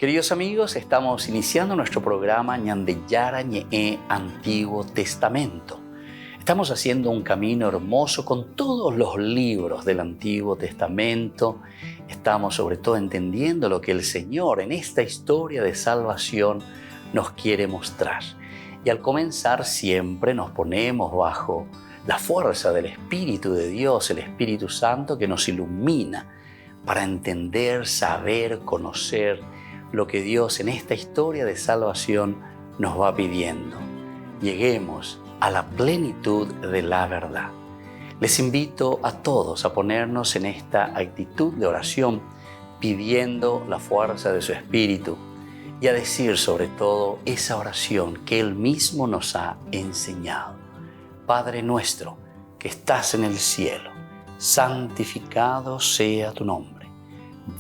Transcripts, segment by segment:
Queridos amigos, estamos iniciando nuestro programa Ñandeyara Ñe'e Antiguo Testamento. Estamos haciendo un camino hermoso con todos los libros del Antiguo Testamento. Estamos sobre todo entendiendo lo que el Señor en esta historia de salvación nos quiere mostrar. Y al comenzar siempre nos ponemos bajo la fuerza del Espíritu de Dios, el Espíritu Santo que nos ilumina para entender, saber, conocer lo que Dios en esta historia de salvación nos va pidiendo. Lleguemos a la plenitud de la verdad. Les invito a todos a ponernos en esta actitud de oración, pidiendo la fuerza de su Espíritu y a decir sobre todo esa oración que Él mismo nos ha enseñado. Padre nuestro, que estás en el cielo, santificado sea tu nombre.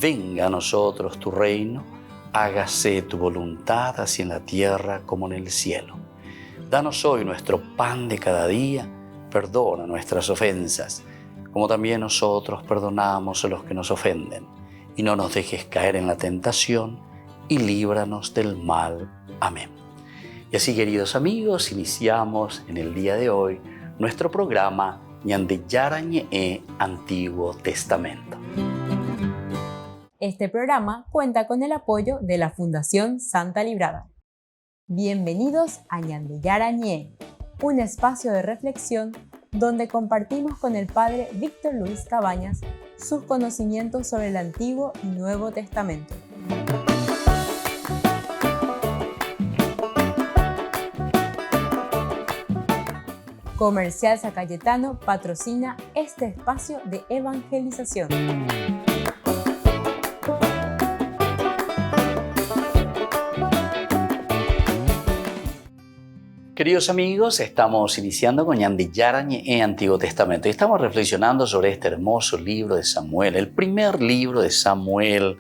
Venga a nosotros tu reino. Hágase tu voluntad así en la tierra como en el cielo. Danos hoy nuestro pan de cada día. Perdona nuestras ofensas, como también nosotros perdonamos a los que nos ofenden. Y no nos dejes caer en la tentación, y líbranos del mal. Amén. Y así, queridos amigos, iniciamos en el día de hoy nuestro programa Ñandeyara Ñe'e Antiguo Testamento. Este programa cuenta con el apoyo de la Fundación Santa Librada. Bienvenidos a Ñandeyara Ñe'e, un espacio de reflexión donde compartimos con el Padre Víctor Luis Cabañas sus conocimientos sobre el Antiguo y Nuevo Testamento. Comercial San Cayetano patrocina este espacio de evangelización. Queridos amigos, estamos iniciando con Ñandeyara Ñe'e Antiguo Testamento y estamos reflexionando sobre este hermoso libro de Samuel, el primer libro de Samuel.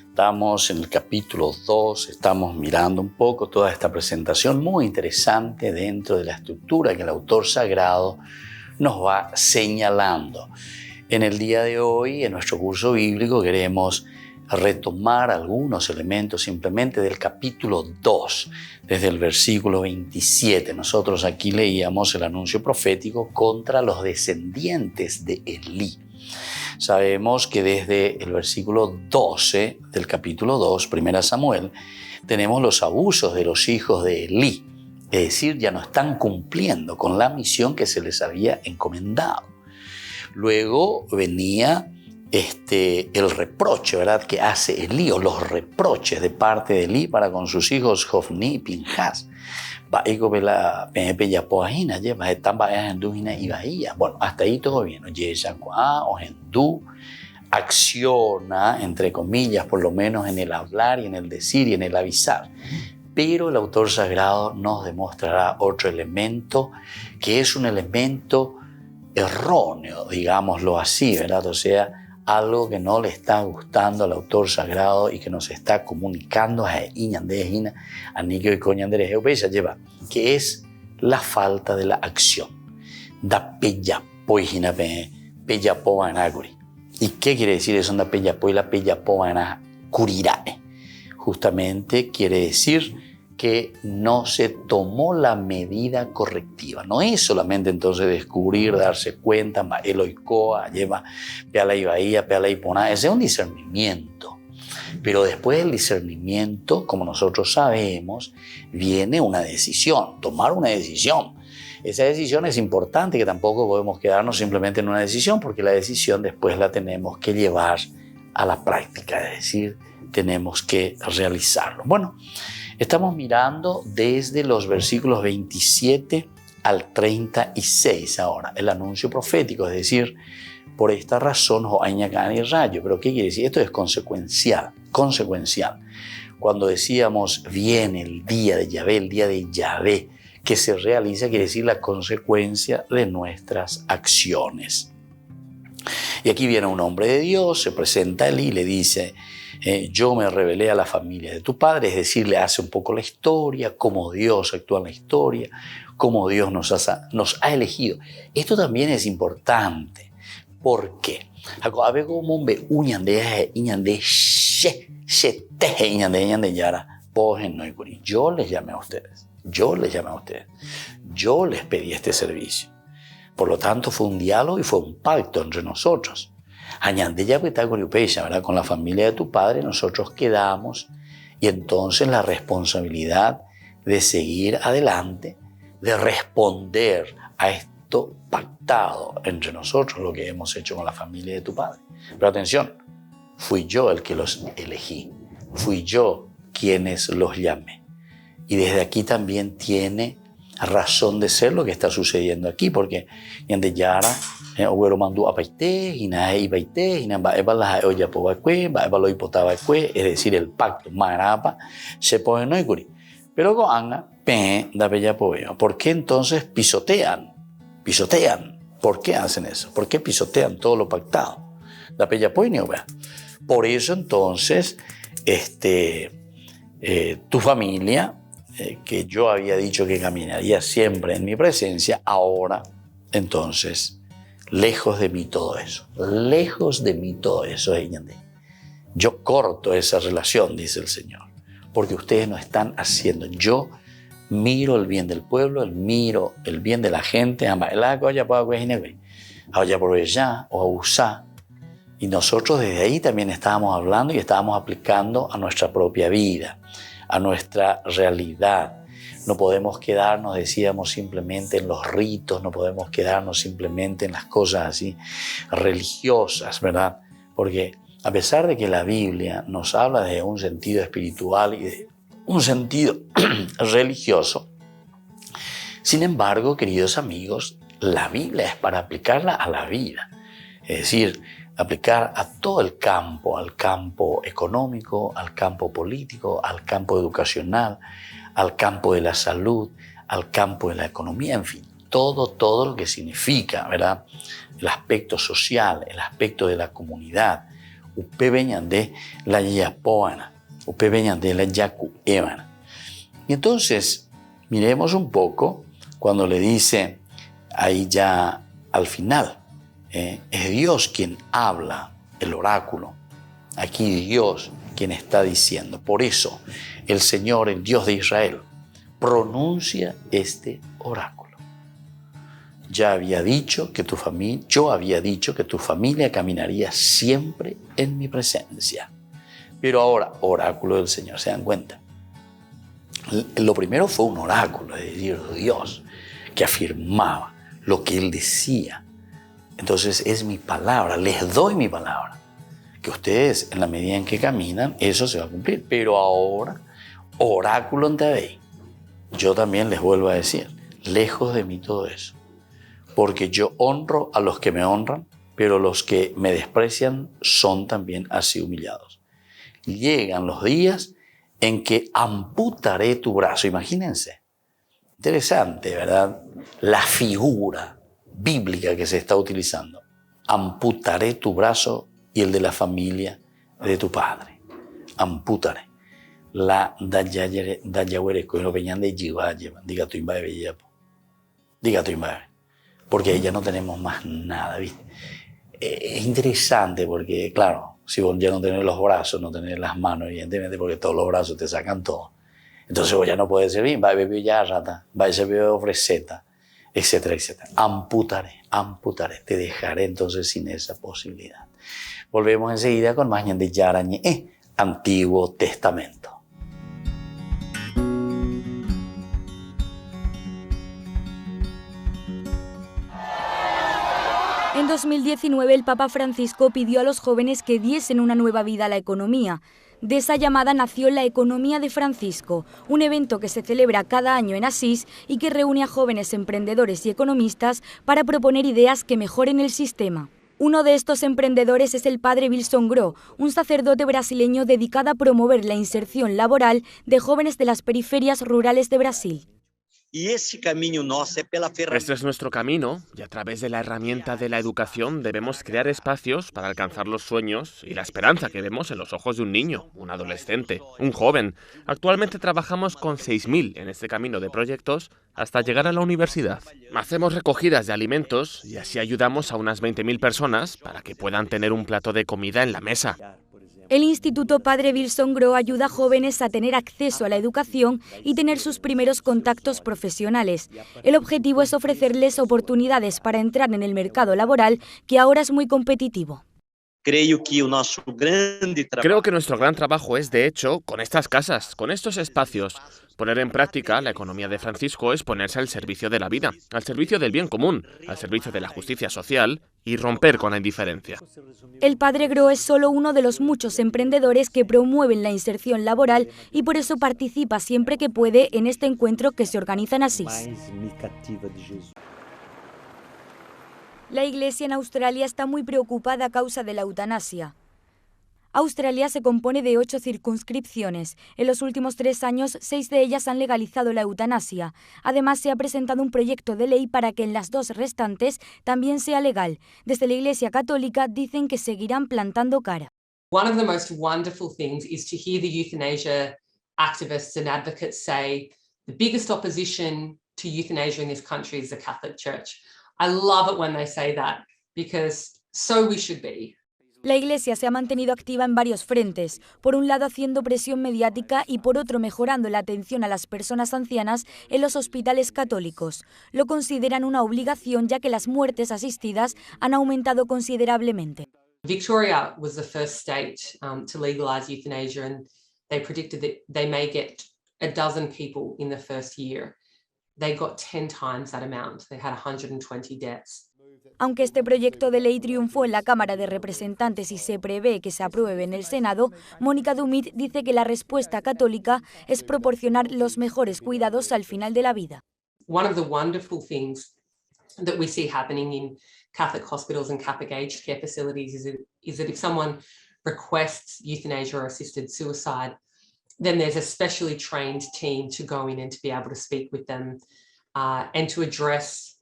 Estamos en el capítulo 2, estamos mirando un poco toda esta presentación muy interesante dentro de la estructura que el autor sagrado nos va señalando. En el día de hoy, en nuestro curso bíblico, queremos retomar algunos elementos simplemente del capítulo 2, desde el versículo 27. Nosotros aquí leíamos el anuncio profético contra los descendientes de Elí. Sabemos que desde el versículo 12 del capítulo 2, 1 Samuel, tenemos los abusos de los hijos de Elí. Es decir, ya no están cumpliendo con la misión que se les había encomendado. Luego venía el reproche, ¿verdad?, que hace Elí, o los reproches de parte de Elí para con sus hijos Hofni y Pinjas. Bueno, hasta ahí todo bien. Acciona, entre comillas, por lo menos en el hablar y en el decir y en el avisar. Pero el autor sagrado nos demostrará otro elemento que es un elemento erróneo, digámoslo así, ¿verdad? O sea, algo que no le está gustando al autor sagrado y que nos está comunicando que es la falta de la acción. ¿Y qué quiere decir eso? Justamente quiere decir que no se tomó la medida correctiva. No es solamente entonces descubrir, darse cuenta, ese es un discernimiento. Pero después del discernimiento, como nosotros sabemos, viene una decisión, tomar una decisión. Esa decisión es importante, que tampoco podemos quedarnos simplemente en una decisión, porque la decisión después la tenemos que llevar a la práctica, es decir, tenemos que realizarlo. Bueno, estamos mirando desde los versículos 27 al 36 ahora, el anuncio profético, es decir, por esta razón, y rayo. ¿Pero qué quiere decir? Esto es consecuencial. Cuando decíamos, viene el día de Yahvé, el día de Yahvé, que se realiza, quiere decir la consecuencia de nuestras acciones. Y aquí viene un hombre de Dios, se presenta a él y le dice, yo me revelé a la familia de tu padre, es decir, le hace un poco la historia, cómo Dios actúa en la historia, cómo Dios nos ha elegido. Esto también es importante. ¿Por qué? se teñan de Yara, pojen no y yo les llamé a ustedes. Yo les pedí este servicio. Por lo tanto, fue un diálogo y fue un pacto entre nosotros. ¿Verdad? Con la familia de tu padre nosotros quedamos y entonces la responsabilidad de seguir adelante, de responder a esto pactado entre nosotros, lo que hemos hecho con la familia de tu padre. Pero atención, fui yo el que los elegí, fui yo quienes los llamé. Y desde aquí también tiene razón de ser lo que está sucediendo aquí, porque yande yara oguero mandu apaite hina ibaite hina ba ebala oya pobacue ba ebalo ipotabacue, es decir, el pacto marapa se pone no ikuri. Pero con anga pe da bella poema. ¿Por qué entonces pisotean? ¿Por qué hacen eso? ¿Por qué pisotean todo lo pactado? Da bella poema. Por eso entonces tu familia, que yo había dicho que caminaría siempre en mi presencia, ahora, entonces, lejos de mí todo eso. Yo corto esa relación, dice el Señor, porque ustedes no están haciendo. Yo miro el bien del pueblo, miro el bien de la gente, y nosotros desde ahí también estábamos hablando y estábamos aplicando a nuestra propia vida, a nuestra realidad. No podemos quedarnos, decíamos, simplemente en los ritos, no podemos quedarnos simplemente en las cosas así religiosas, ¿verdad? Porque a pesar de que la Biblia nos habla de un sentido espiritual y de un sentido religioso, sin embargo, queridos amigos, la Biblia es para aplicarla a la vida. Es decir, aplicar a todo el campo, al campo económico, al campo político, al campo educacional, al campo de la salud, al campo de la economía, en fin, todo lo que significa, ¿verdad? El aspecto social, el aspecto de la comunidad. Upe veñan de la yapoana, upe veñan de la yacuevana. Y entonces, miremos un poco cuando le dice ahí ya al final, es Dios quien habla, el oráculo. Aquí Dios quien está diciendo. Por eso el Señor, el Dios de Israel, pronuncia este oráculo. Yo había dicho que tu familia caminaría siempre en mi presencia. Pero ahora, oráculo del Señor, ¿se dan cuenta? Lo primero fue un oráculo, es decir, Dios, que afirmaba lo que Él decía. Entonces es mi palabra, les doy mi palabra, que ustedes en la medida en que caminan, eso se va a cumplir. Pero ahora, oráculo ante ahí, yo también les vuelvo a decir, lejos de mí todo eso, porque yo honro a los que me honran, pero los que me desprecian son también así humillados. Llegan los días en que amputaré tu brazo, imagínense, interesante, ¿verdad? La figura bíblica que se está utilizando. Amputaré tu brazo y el de la familia de tu padre. Amputaré. La dayahuereco, lo veñan de Jivayeva, diga tu imbabe, diga tu imbabe. Porque ahí ya no tenemos más nada, ¿viste? Es interesante porque, claro, si vos ya no tenés los brazos, no tenés las manos, evidentemente, porque todos los brazos te sacan todo. Entonces vos ya no puedes servir, va a beber ya rata, va a servir ofreceta, etcétera, etcétera. Amputaré, te dejaré entonces sin esa posibilidad. Volvemos enseguida con más de Yarañé, Antiguo Testamento. En 2019 el Papa Francisco pidió a los jóvenes que diesen una nueva vida a la economía. De esa llamada nació la Economía de Francisco, un evento que se celebra cada año en Asís y que reúne a jóvenes emprendedores y economistas para proponer ideas que mejoren el sistema. Uno de estos emprendedores es el padre Wilson Gro, un sacerdote brasileño dedicado a promover la inserción laboral de jóvenes de las periferias rurales de Brasil. Este es nuestro camino y a través de la herramienta de la educación debemos crear espacios para alcanzar los sueños y la esperanza que vemos en los ojos de un niño, un adolescente, un joven. Actualmente trabajamos con 6.000 en este camino de proyectos hasta llegar a la universidad. Hacemos recogidas de alimentos y así ayudamos a unas 20.000 personas para que puedan tener un plato de comida en la mesa. El Instituto Padre Wilson Grow ayuda a jóvenes a tener acceso a la educación y tener sus primeros contactos profesionales. El objetivo es ofrecerles oportunidades para entrar en el mercado laboral, que ahora es muy competitivo. Creo que nuestro gran trabajo es, de hecho, con estas casas, con estos espacios. Poner en práctica la economía de Francisco es ponerse al servicio de la vida, al servicio del bien común, al servicio de la justicia social y romper con la indiferencia. El Padre Grow es solo uno de los muchos emprendedores que promueven la inserción laboral y por eso participa siempre que puede en este encuentro que se organiza en Asís. La Iglesia en Australia está muy preocupada a causa de la eutanasia. Australia se compone de 8 circunscripciones. En los últimos 3 años, 6 de ellas han legalizado la eutanasia. Además, se ha presentado un proyecto de ley para que en las 2 restantes también sea legal. Desde la Iglesia Católica dicen que seguirán plantando cara. One of the most wonderful things is to hear the euthanasia activists and advocates say the biggest opposition to euthanasia in this country is the Catholic Church. I love it when they say that, because so we should be. La Iglesia se ha mantenido activa en varios frentes, por un lado haciendo presión mediática y por otro mejorando la atención a las personas ancianas en los hospitales católicos. Lo consideran una obligación ya que las muertes asistidas han aumentado considerablemente. Victoria was the first state to legalize euthanasia, and they predicted that they may get a dozen people in the first year. They got 10 times that amount. They had 120 deaths. Aunque este proyecto de ley triunfó en la Cámara de Representantes y se prevé que se apruebe en el Senado, Mónica Dumit dice que la respuesta católica es proporcionar los mejores cuidados al final de la vida. One of the wonderful things that we see happening in Catholic hospitals and Catholic aged care facilities is that if someone requests euthanasia or assisted suicide, then there's a specially trained team to go in and to be able to speak with them and to address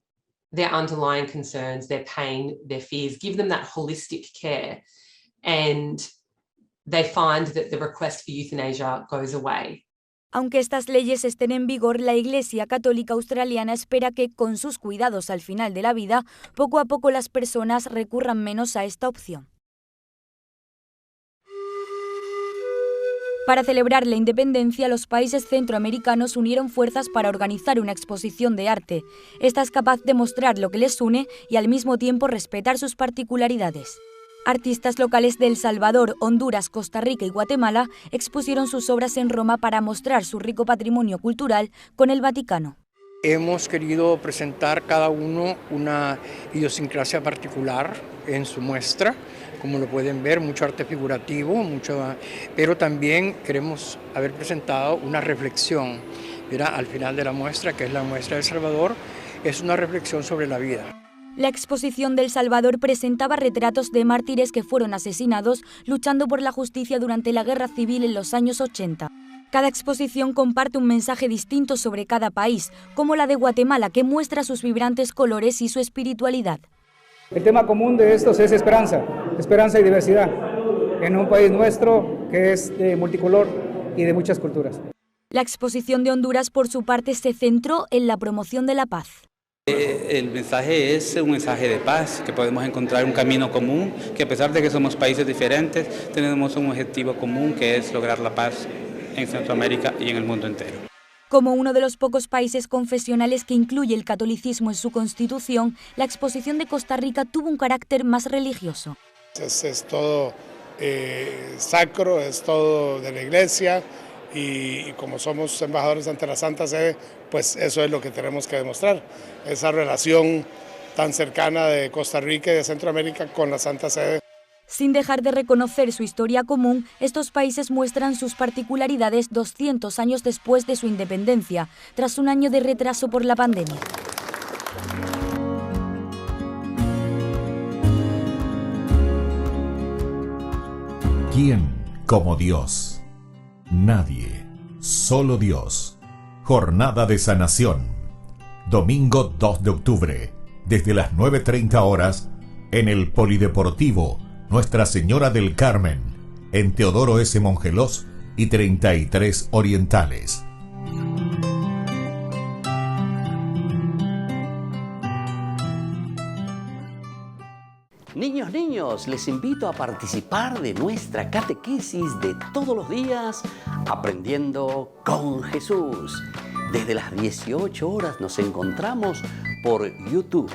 their underlying concerns, their pain, their fears, give them that holistic care, and they find that the request for euthanasia goes away. Aunque estas leyes estén en vigor, la Iglesia Católica Australiana espera que, con sus cuidados al final de la vida, poco a poco las personas recurran menos a esta opción. Para celebrar la independencia, los países centroamericanos unieron fuerzas para organizar una exposición de arte. Esta es capaz de mostrar lo que les une y al mismo tiempo respetar sus particularidades. Artistas locales de El Salvador, Honduras, Costa Rica y Guatemala expusieron sus obras en Roma para mostrar su rico patrimonio cultural con el Vaticano. Hemos querido presentar cada uno una idiosincrasia particular en su muestra. Como lo pueden ver, mucho arte figurativo, pero también queremos haber presentado una reflexión. Mira, al final de la muestra, que es la muestra de El Salvador, es una reflexión sobre la vida. La exposición de El Salvador presentaba retratos de mártires que fueron asesinados luchando por la justicia durante la Guerra Civil en los años 80. Cada exposición comparte un mensaje distinto sobre cada país, como la de Guatemala, que muestra sus vibrantes colores y su espiritualidad. El tema común de estos es esperanza, esperanza y diversidad, en un país nuestro que es multicolor y de muchas culturas. La exposición de Honduras, por su parte, se centró en la promoción de la paz. El mensaje es un mensaje de paz, que podemos encontrar un camino común, que a pesar de que somos países diferentes, tenemos un objetivo común que es lograr la paz en Centroamérica y en el mundo entero. Como uno de los pocos países confesionales que incluye el catolicismo en su constitución, la exposición de Costa Rica tuvo un carácter más religioso. Es todo sacro, es todo de la Iglesia y como somos embajadores ante la Santa Sede, pues eso es lo que tenemos que demostrar, esa relación tan cercana de Costa Rica y de Centroamérica con la Santa Sede. Sin dejar de reconocer su historia común, estos países muestran sus particularidades 200 años después de su independencia, tras un año de retraso por la pandemia. ¿Quién como Dios? Nadie, solo Dios. Jornada de Sanación. Domingo 2 de octubre, desde las 9:30 horas, en el Polideportivo Nuestra Señora del Carmen, en Teodoro S. Mongelós y 33 Orientales. Niños, les invito a participar de nuestra catequesis de todos los días, Aprendiendo con Jesús. Desde las 18 horas nos encontramos por YouTube.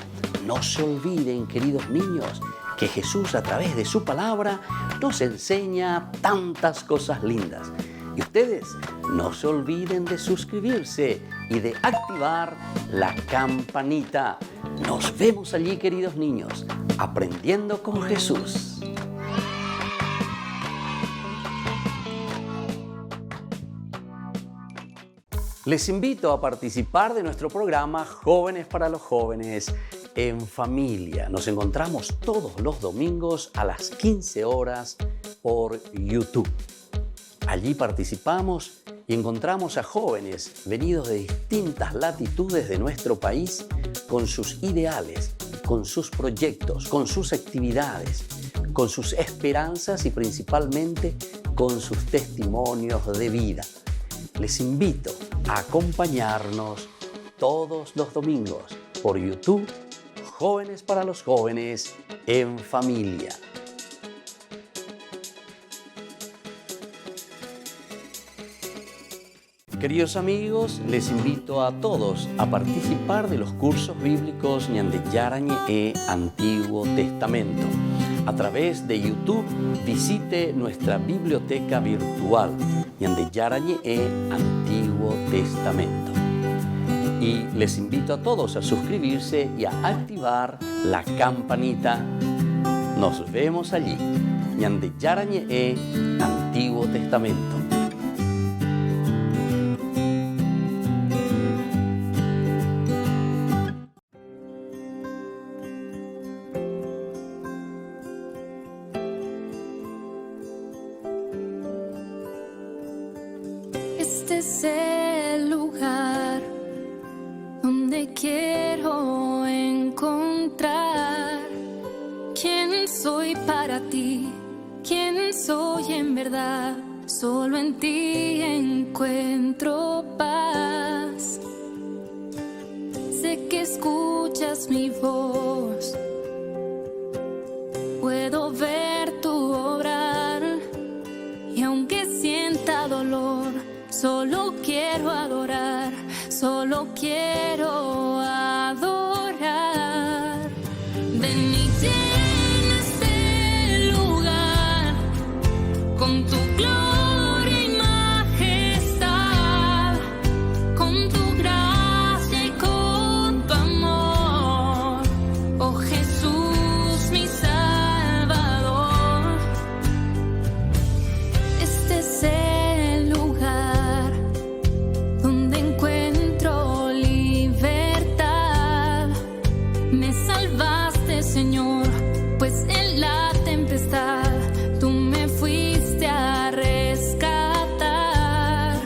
No se olviden, queridos niños, que Jesús a través de su palabra nos enseña tantas cosas lindas. Y ustedes no se olviden de suscribirse y de activar la campanita. Nos vemos allí, queridos niños, Aprendiendo con Jesús. Les invito a participar de nuestro programa Jóvenes para los Jóvenes en Familia. Nos encontramos todos los domingos a las 15 horas por YouTube. Allí participamos y encontramos a jóvenes venidos de distintas latitudes de nuestro país con sus ideales, con sus proyectos, con sus actividades, con sus esperanzas y principalmente con sus testimonios de vida. Les invito a acompañarnos todos los domingos por YouTube, Jóvenes para los Jóvenes en Familia. Queridos amigos, les invito a todos a participar de los cursos bíblicos Ñandeyara Ñe'e Antiguo Testamento. A través de YouTube visite nuestra biblioteca virtual Ñandeyara Ñe'e Antiguo Testamento. Y les invito a todos a suscribirse y a activar la campanita. Nos vemos allí. Ñandeyara Ñe'e Antiguo Testamento. Este es el lugar donde quiero encontrar quién soy para ti, quién soy en verdad. Solo en ti encuentro paz. Sé que escuchas mi voz, puedo ver tu obrar, y aunque sienta dolor, solo quiero adorar, solo quiero adorar. Ven y llena este lugar con tu gloria y majestad, con tu gracia y con tu amor. Oh Jesús, mi Salvador. Este es el lugar donde encuentro libertad. Me salvaste, Señor, pues en la tempestad tú me fuiste a rescatar.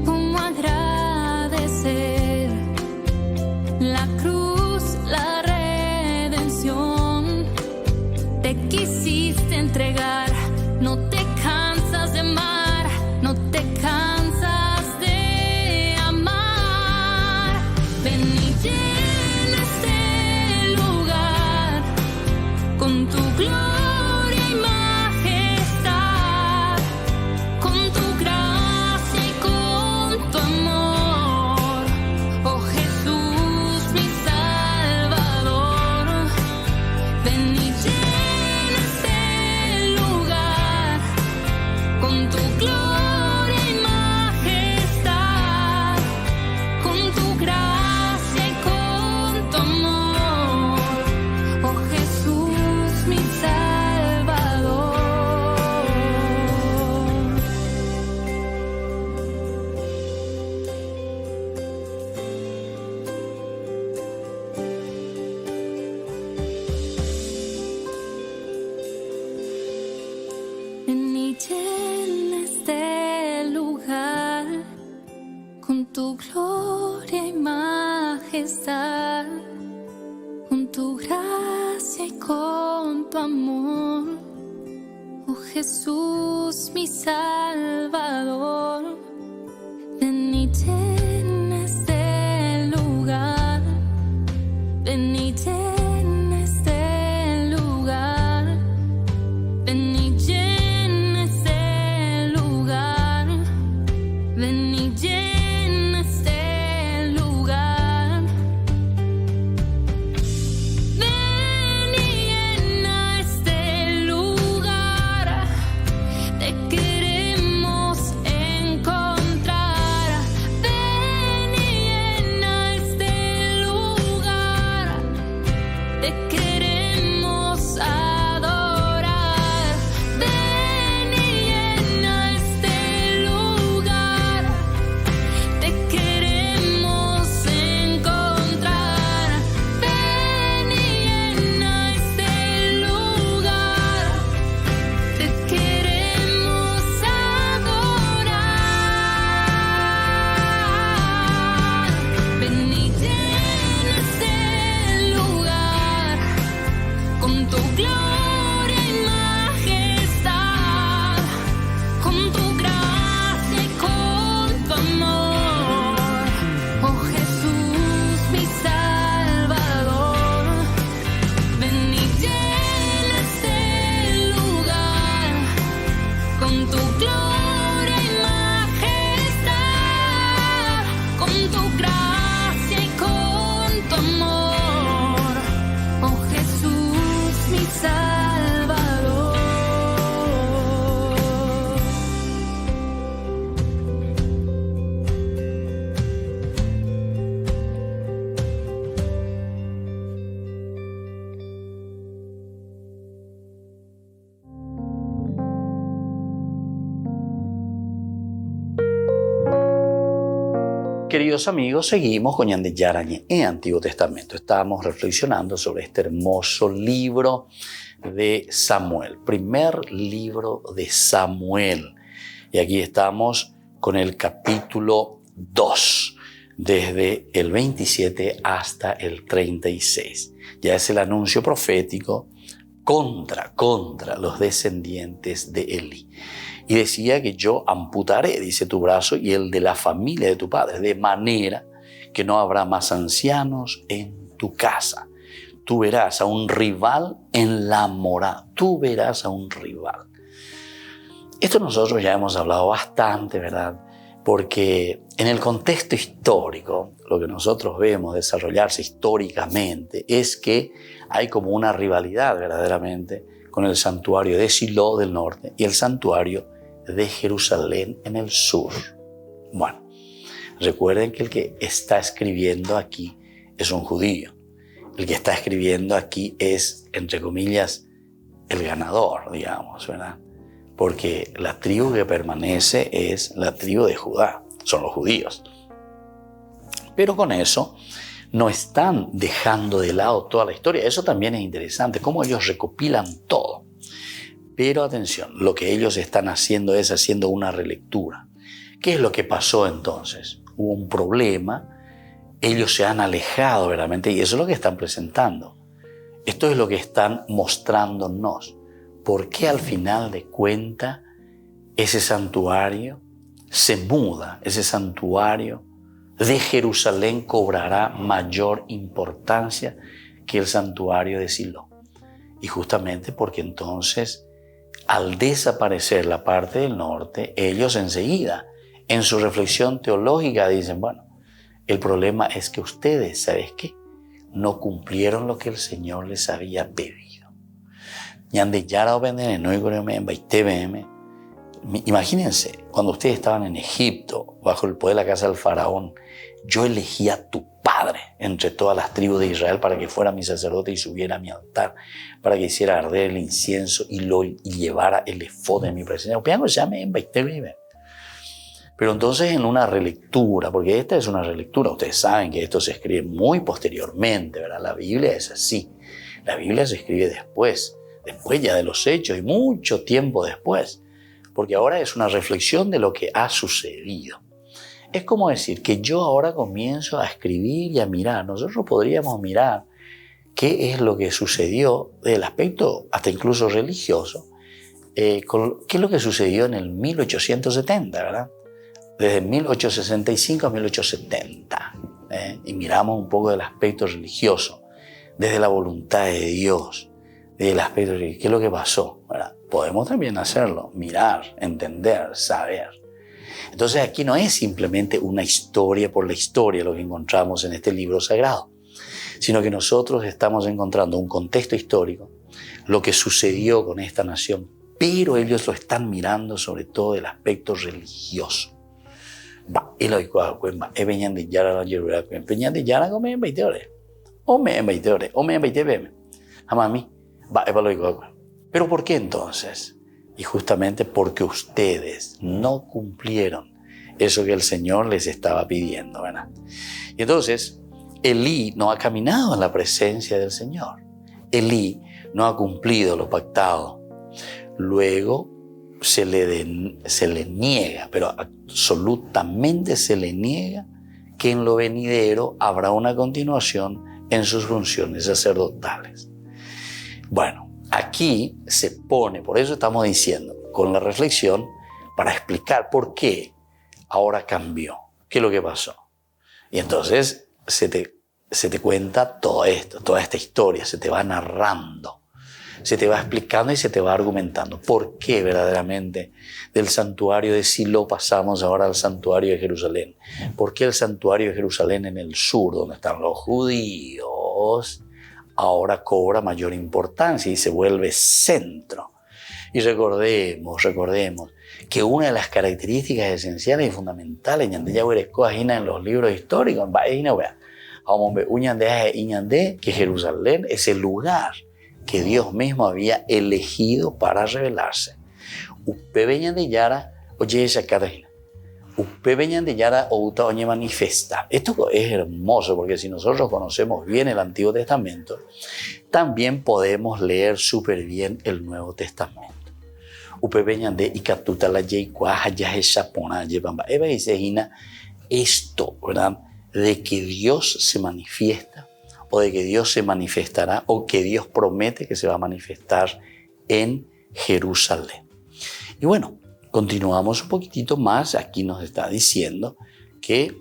¿Cómo agradecer la cruz, la redención? Te quisiste entregar, no te cansas de amar, no te cansas de amar. Ven y llena este lugar con tu gloria y majestad, con tu gracia y con tu amor. Oh Jesús, mi Salvador. Ven y llena este lugar con tu gloria y majestad, con tu gracia y con tu amor. Oh Jesús, mi Salvador. Ven y llena este lugar con tu gloria y majestad, con tu gracia y con tu amor. Oh Jesús, mi Salvador. Ven y llena este lugar, ven y llena este Queridos amigos, seguimos con Ñande Yarañe en Antiguo Testamento. Estamos reflexionando sobre este hermoso libro de Samuel, primer libro de Samuel. Y aquí estamos con el capítulo 2, desde el 27 hasta el 36. Ya es el anuncio profético contra los descendientes de Eli. Y decía que yo amputaré, dice, tu brazo y el de la familia de tu padre, de manera que no habrá más ancianos en tu casa. Tú verás a un rival en la morada. Tú verás a un rival. Esto nosotros ya hemos hablado bastante, ¿verdad? Porque en el contexto histórico, lo que nosotros vemos desarrollarse históricamente es que hay como una rivalidad verdaderamente con el santuario de Silo del norte y el santuario de Jerusalén en el sur. Bueno, recuerden que el que está escribiendo aquí es un judío. El que está escribiendo aquí es, entre comillas, el ganador, digamos, ¿verdad? Porque la tribu que permanece es la tribu de Judá, son los judíos. Pero con eso no están dejando de lado toda la historia. Eso también es interesante, cómo ellos recopilan todo. Pero atención, lo que ellos están haciendo es haciendo una relectura. ¿Qué es lo que pasó entonces? Hubo un problema, ellos se han alejado verdaderamente y eso es lo que están presentando. Esto es lo que están mostrándonos. ¿Por qué al final de cuentas ese santuario se muda? Ese santuario de Jerusalén cobrará mayor importancia que el santuario de Silo. Y justamente porque entonces, al desaparecer la parte del norte, ellos enseguida, en su reflexión teológica, dicen, bueno, el problema es que ustedes, ¿sabes qué? No cumplieron lo que el Señor les había pedido. Imagínense, cuando ustedes estaban en Egipto, bajo el poder de la casa del faraón, yo elegí a tu padre entre todas las tribus de Israel para que fuera mi sacerdote y subiera a mi altar, para que hiciera arder el incienso y llevara el efod de mi presencia. Pero entonces en una relectura, porque esta es una relectura, ustedes saben que esto se escribe muy posteriormente, ¿verdad? La Biblia es así. La Biblia se escribe después ya de los hechos y mucho tiempo después, porque ahora es una reflexión de lo que ha sucedido. Es como decir que yo ahora comienzo a escribir y a mirar. Nosotros podríamos mirar qué es lo que sucedió del aspecto hasta incluso religioso, qué es lo que sucedió en el 1870, ¿verdad? Desde 1865 a 1870. Y miramos un poco del aspecto religioso, desde la voluntad de Dios, del aspecto de qué es lo que pasó, ¿verdad? Podemos también hacerlo, mirar, entender, saber. Entonces aquí no es simplemente una historia por la historia lo que encontramos en este libro sagrado, sino que nosotros estamos encontrando un contexto histórico, lo que sucedió con esta nación, pero ellos lo están mirando sobre todo del aspecto religioso. Pero ¿por qué entonces? Y justamente porque ustedes no cumplieron eso que el Señor les estaba pidiendo, ¿verdad? Y entonces Elí no ha caminado en la presencia del Señor. Elí no ha cumplido lo pactado. Luego se le niega, pero absolutamente se le niega que en lo venidero habrá una continuación en sus funciones sacerdotales. Bueno, aquí se pone, por eso estamos diciendo, con la reflexión, para explicar por qué ahora cambió, qué es lo que pasó. Y entonces se te cuenta todo esto, toda esta historia, se te va narrando, se te va explicando y se te va argumentando. ¿Por qué verdaderamente del santuario de Silo pasamos ahora al santuario de Jerusalén? ¿Por qué el santuario de Jerusalén en el sur, donde están los judíos, ahora cobra mayor importancia y se vuelve centro? Y recordemos que una de las características esenciales y fundamentales en los libros históricos, que Jerusalén es el lugar que Dios mismo había elegido para revelarse. Upepe ñandillara outa oñe manifesta. Esto es hermoso porque si nosotros conocemos bien el Antiguo Testamento, también podemos leer súper bien el Nuevo Testamento. Upepe ñande ikatuta la yeikua hayaje sapona yebamba. Eva dice esto, ¿verdad? De que Dios se manifiesta, o de que Dios se manifestará, o que Dios promete que se va a manifestar en Jerusalén. Y bueno, continuamos un poquitito más. Aquí nos está diciendo que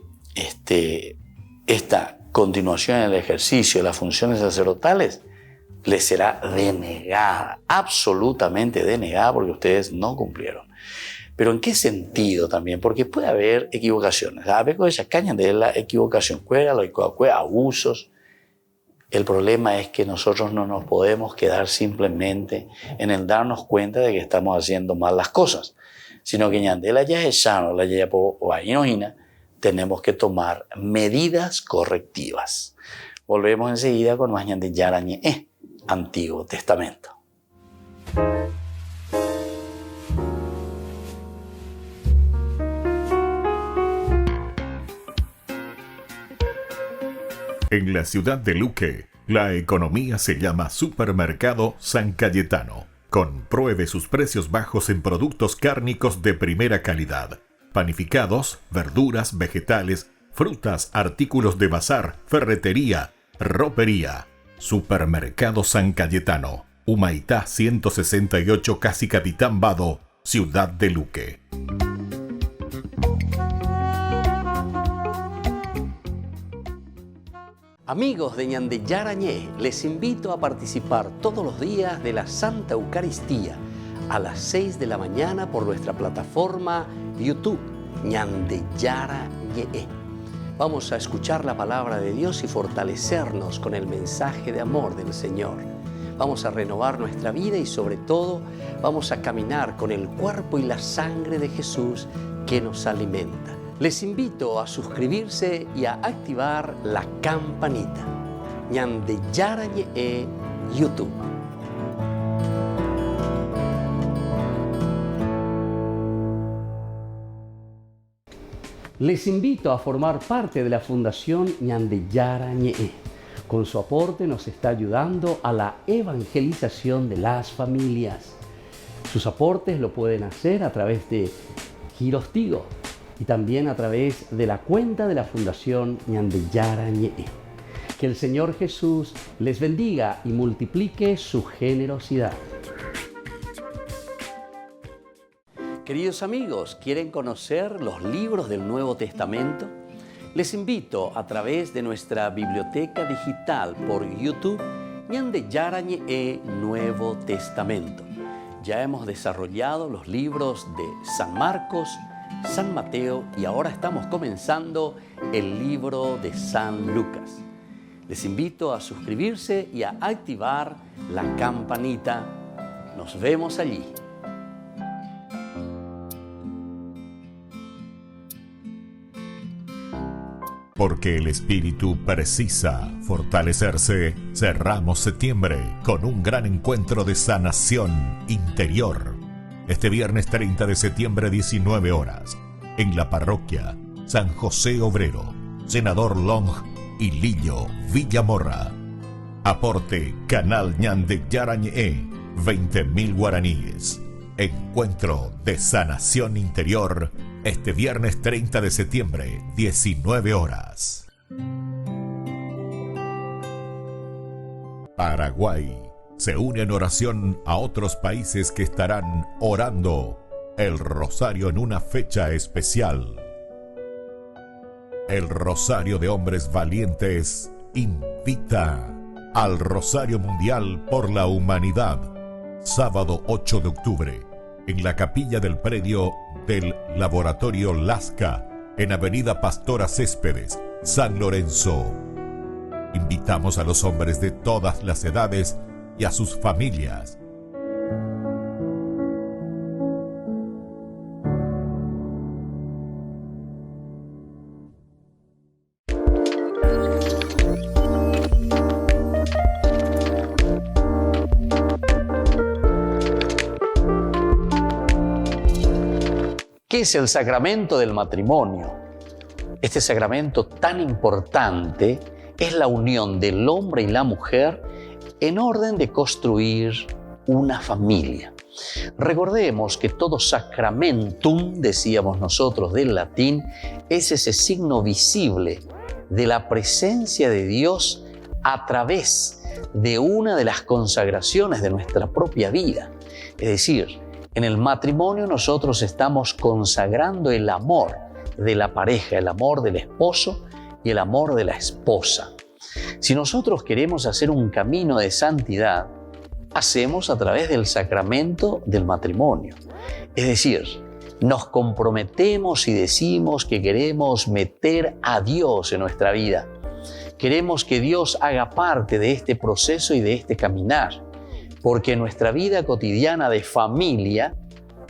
esta continuación en el ejercicio de las funciones sacerdotales les será denegada, absolutamente denegada, porque ustedes no cumplieron. Pero ¿en qué sentido también? Porque puede haber equivocaciones. A veces se cañan de la equivocación, abusos. El problema es que nosotros no nos podemos quedar simplemente en el darnos cuenta de que estamos haciendo mal las cosas, sino que ñandela ya es sano, la ya tenemos que tomar medidas correctivas. Volvemos enseguida con más ñandillara ñe, Antiguo Testamento. En la ciudad de Luque, la economía se llama Supermercado San Cayetano. Compruebe sus precios bajos en productos cárnicos de primera calidad. Panificados, verduras, vegetales, frutas, artículos de bazar, ferretería, ropería. Supermercado San Cayetano, Humaitá 168, Casi Capitán Vado, ciudad de Luque. Amigos de ñandillara ñe, les invito a participar todos los días de la Santa Eucaristía a las 6 de la mañana por nuestra plataforma YouTube, ñandillara ñe. Vamos a escuchar la palabra de Dios y fortalecernos con el mensaje de amor del Señor. Vamos a renovar nuestra vida y sobre todo vamos a caminar con el cuerpo y la sangre de Jesús que nos alimenta. Les invito a suscribirse y a activar la campanita. ñandillara ñe YouTube. Les invito a formar parte de la Fundación ñandillara ñe. Con su aporte nos está ayudando a la evangelización de las familias. Sus aportes lo pueden hacer a través de Giros Tigo y también a través de la cuenta de la Fundación ñandillara ñe. Que el Señor Jesús les bendiga y multiplique su generosidad. Queridos amigos, ¿quieren conocer los libros del Nuevo Testamento? Les invito a través de nuestra biblioteca digital por YouTube, ñandillara ñe Nuevo Testamento. Ya hemos desarrollado los libros de San Marcos, San Mateo y ahora estamos comenzando el libro de San Lucas. Les invito a suscribirse y a activar la campanita. Nos vemos allí. Porque el espíritu precisa fortalecerse, cerramos septiembre con un gran encuentro de sanación interior. Este viernes 30 de septiembre, 19 horas, en la parroquia San José Obrero, Senador Long y Lillo, Villamorra. Aporte Canal ñandillara ñe, 20.000 guaraníes. Encuentro de sanación interior este viernes 30 de septiembre, 19 horas. Paraguay se une en oración a otros países que estarán orando el rosario en una fecha especial. El Rosario de Hombres Valientes invita al Rosario Mundial por la Humanidad, sábado 8 de octubre, en la capilla del predio del Laboratorio Lasca, en Avenida Pastora Céspedes, San Lorenzo. Invitamos a los hombres de todas las edades y a sus familias. ¿Qué ¿Qué es el sacramento del matrimonio? Este sacramento tan importante es la unión del hombre y la mujer en orden de construir una familia. Recordemos que todo sacramentum, decíamos nosotros del latín, es ese signo visible de la presencia de Dios a través de una de las consagraciones de nuestra propia vida. Es decir, en el matrimonio nosotros estamos consagrando el amor de la pareja, el amor del esposo y el amor de la esposa. Si nosotros queremos hacer un camino de santidad, hacemos a través del sacramento del matrimonio. Es decir, nos comprometemos y decimos que queremos meter a Dios en nuestra vida. Queremos que Dios haga parte de este proceso y de este caminar, porque nuestra vida cotidiana de familia,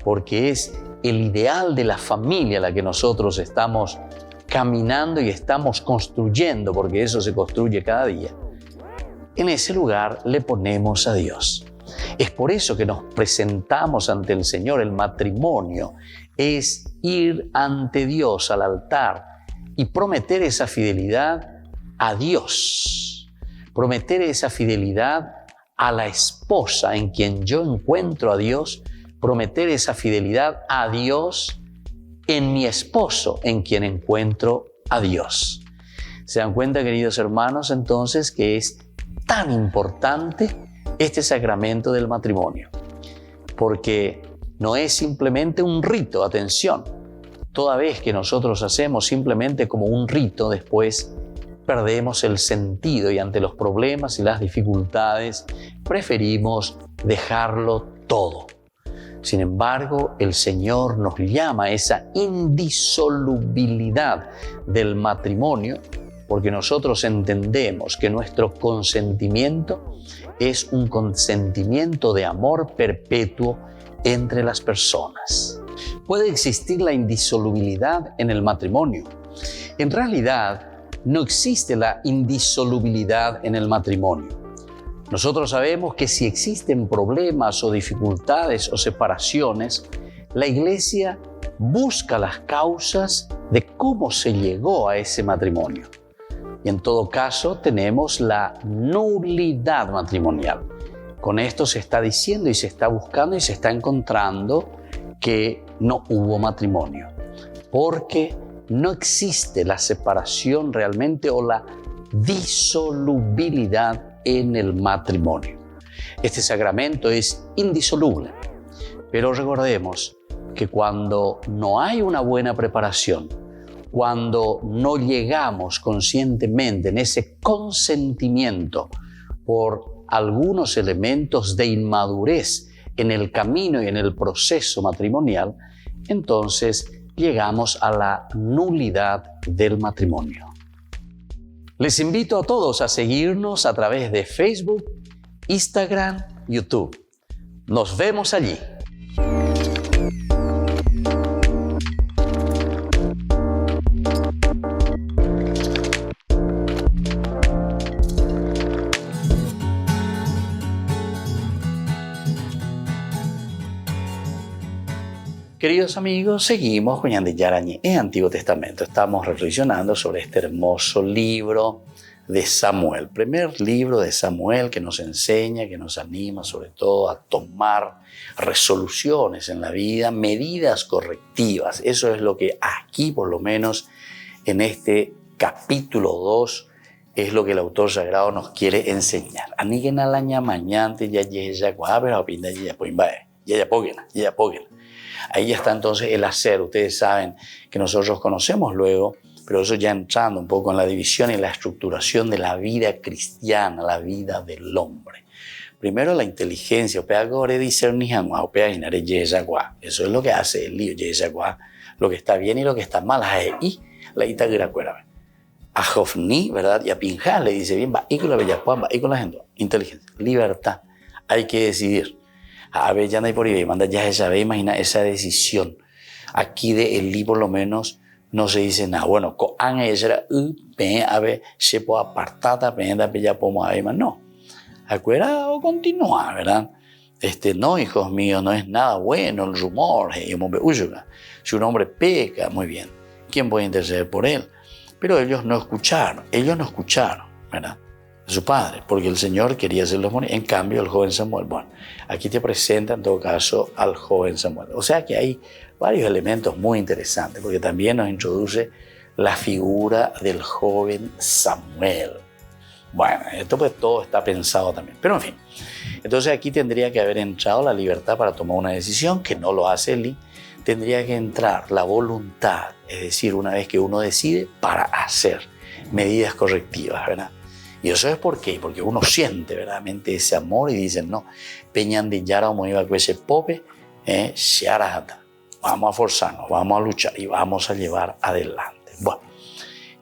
porque es el ideal de la familia la que nosotros estamos caminando y estamos construyendo, porque eso se construye cada día, en ese lugar le ponemos a Dios. Es por eso que nos presentamos ante el Señor. El matrimonio es ir ante Dios al altar y prometer esa fidelidad a Dios, prometer esa fidelidad a la esposa en quien yo encuentro a Dios, prometer esa fidelidad a Dios en mi esposo en quien encuentro a Dios. ¿Se dan cuenta, queridos hermanos, entonces que es tan importante este sacramento del matrimonio? Porque no es simplemente un rito, atención. Toda vez que nosotros hacemos simplemente como un rito, después perdemos el sentido y ante los problemas y las dificultades preferimos dejarlo todo. Sin embargo, el Señor nos llama a esa indisolubilidad del matrimonio, porque nosotros entendemos que nuestro consentimiento es un consentimiento de amor perpetuo entre las personas. ¿Puede existir la indisolubilidad en el matrimonio? En realidad, no existe la indisolubilidad en el matrimonio. Nosotros sabemos que si existen problemas o dificultades o separaciones, la Iglesia busca las causas de cómo se llegó a ese matrimonio. Y en todo caso tenemos la nulidad matrimonial. Con esto se está diciendo y se está buscando y se está encontrando que no hubo matrimonio, porque no existe la separación realmente o la disolubilidad en el matrimonio. Este sacramento es indisoluble, pero recordemos que cuando no hay una buena preparación, cuando no llegamos conscientemente en ese consentimiento por algunos elementos de inmadurez en el camino y en el proceso matrimonial, entonces llegamos a la nulidad del matrimonio. Les invito a todos a seguirnos a través de Facebook, Instagram, YouTube. Nos vemos allí. Queridos amigos, seguimos con Ñande Yarañé en Antiguo Testamento. Estamos reflexionando sobre este hermoso libro de Samuel. Primer libro de Samuel que nos enseña, que nos anima sobre todo a tomar resoluciones en la vida, medidas correctivas. Eso es lo que aquí, por lo menos en este capítulo 2, es lo que el autor sagrado nos quiere enseñar. Ahí ya está entonces el hacer. Ustedes saben que nosotros conocemos luego, pero eso ya entrando un poco en la división y la estructuración de la vida cristiana, la vida del hombre. Primero la inteligencia, eso es lo que hace el lío, lo que está bien y lo que está mal. Y la a Jofni, ¿verdad? Y a Pinjal le dice bien, va y con la bella, va y con la gente. Inteligencia, libertad, hay que decidir. A ver, ya no hay por ahí, manda ya esa vez, imagina esa decisión. Aquí de Elí por lo menos no se dice nada. Bueno, coan ella a ver, se puede apartar, ya podemos ver más. No. Acuerda o continúa, ¿verdad? no, hijos míos, no es nada bueno el rumor. Si un hombre peca, muy bien, ¿quién puede interceder por él? Pero ellos no escucharon, ¿verdad? Su padre, porque el Señor quería hacerlos morir. En cambio, el joven Samuel, bueno, aquí te presenta en todo caso al joven Samuel. O sea que hay varios elementos muy interesantes, porque también nos introduce la figura del joven Samuel. Bueno, esto pues todo está pensado también, pero en fin. Entonces aquí tendría que haber entrado la libertad para tomar una decisión, que no lo hace Elí. Tendría que entrar la voluntad, es decir, una vez que uno decide, para hacer medidas correctivas, ¿verdad? Y eso es ¿por qué? Porque uno siente verdaderamente ese amor y dice, no, peñan de yara como iba con ese pope, vamos a forzarnos, vamos a luchar y vamos a llevar adelante. Bueno,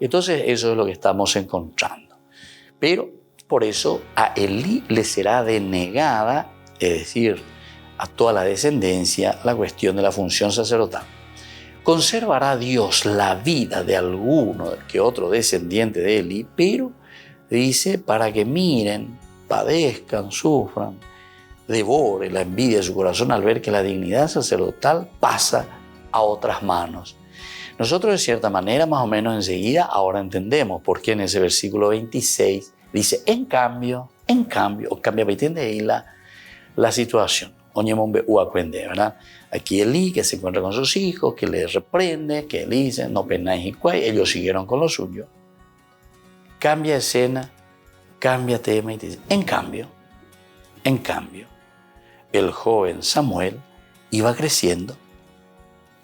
entonces eso es lo que estamos encontrando. Pero por eso a Elí le será denegada, es decir, a toda la descendencia, la cuestión de la función sacerdotal. Conservará Dios la vida de alguno que otro descendiente de Elí, pero dice, para que miren, padezcan, sufran, devore la envidia de su corazón al ver que la dignidad sacerdotal pasa a otras manos. Nosotros de cierta manera, más o menos enseguida, ahora entendemos por qué en ese versículo 26 dice, en cambio, o cambia ahí la situación. ¿Verdad? Aquí Elí, que se encuentra con sus hijos, que le reprende, que Elí dice, no penáis y cuay, ellos siguieron con lo suyo. Cambia escena, cambia tema y dice, en cambio, el joven Samuel iba creciendo